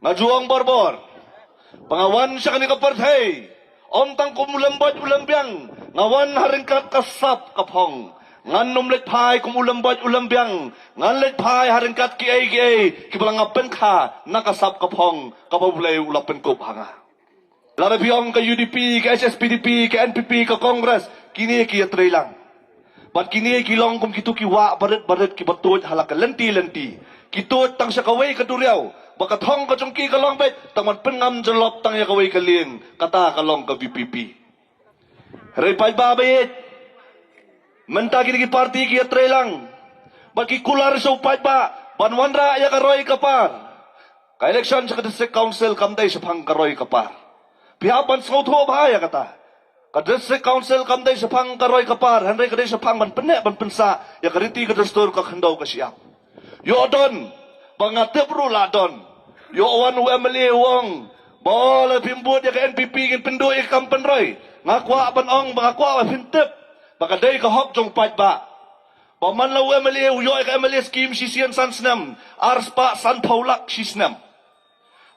Ngajuang barbor. Pangawan siya kani kapartay. Omtang kumulambot ulambyang. Ngawan haringkat kasap kapong. Ngan numlet pai kumulambot ulambyang. Ngan let pai haringkat kiay kibalangapen ka nakasap kapong kapabulay ulapen ko hanga. Larabiyong ka UDP, ka SSPDP, ka NPP, ka Congress, kini kiyatray lang. Pat kini kilong kum kitu kiwa barit kibatut halaka lenti. Kitut tang siya kaway kaduryaw. Baka thong ka chungki kalong bet, taman pengam jalop tang ya kaway kaling, kata kalong ka VPP. Repay babayit. Menta kini ki party kiyatray lang. Baki kular sa upay ba, banwanra ya karoy kapar. Ka election sa district council kamday sa pangkaroy kapar. Pihapan sa utho bahaya kata. Ka-district council kamday sa pangkaroy kapar, handay kaday sa pangman pensa, ya kariti kadastor kakandaw kasiyap. Yo don, pangatip rula don. Yo wan UMLA wong, bola pimbut ya ka NPP ngin pindu ya kampenroy. Ngakwa banong, ngakwa pintip. Baka day ka hok jong pat ba. Paman la UMLA, yo ka MLA scheme sisian sansnam, arspa san paulak sisnam.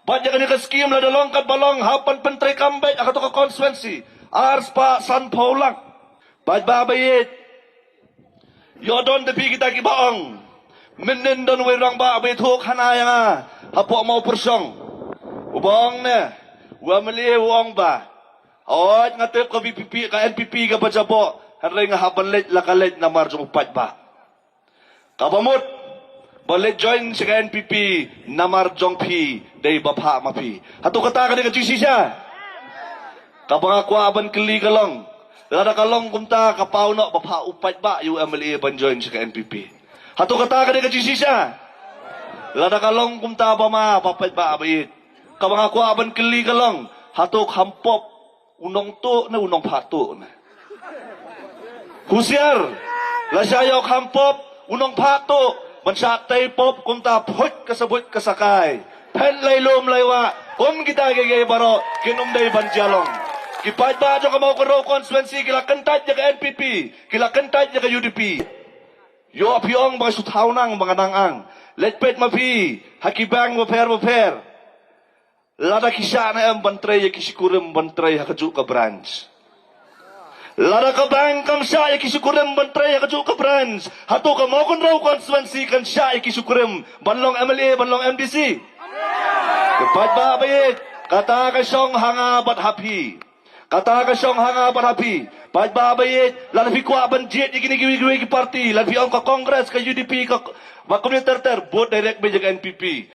Badya ka scheme la dalong kat balong, hapan pentray kambay, akato ka constituency. Ars pa San Paulak. Babayit. Yodon tepi kita kibaong. Menen don wirang ba abay thuk hanaya nga. Hapo mau persong. Ubong ne. Wamali wong ba. Awat nga tip ka VPP ka NPP ka pajabo. Hanray nga habalit lakalit na marjong upat ba. Kabamut. Balit join si ka NPP na marjong pi. Day bapa mapi. Hato kata ka ni ka GC siya. Kapangakwa aban kili kalong. Lada kalong kumta kapauno bapa upat ba UMLA ban join sa NPP. Hato kata ka ni ka GC siya. Lada kalong kumta ba ma papat ba abayit. Kapangakwa aban kili kalong. Hato hampop unong to na unong pato na. Husyar. Lasayok hampop unong pato. Mansatay pop kumta put kasabot kasakay. Penlay lumlaywa. Kum kita gagay baro kinumday banjalong. Kipat ba ka mau karo constituency kila kentat ya ka NPP, kila kentat ya ka UDP. Yo apiong mga sutaw nang mga nangang. Letpet mapi, hakibang maper. Lada kisya na ang bantray ya kisikurim bantray hakaju ka branch. Lada ka bang kam siya ya kisikurim bantray hakaju ka branch. Hato ka mau karo constituency kan siya ya kisikurim banlong MLA, banlong MDC. Kipat ba bayit? Kata ka siyang hanga bat happy. Kata ka siyang hanga barapi. Pagbabayit, lalafi ko abanjit, ikinigiwi-giwi ki party, lalafi ang ka Congress, ka UDP, ka community ter, both direct by NPP.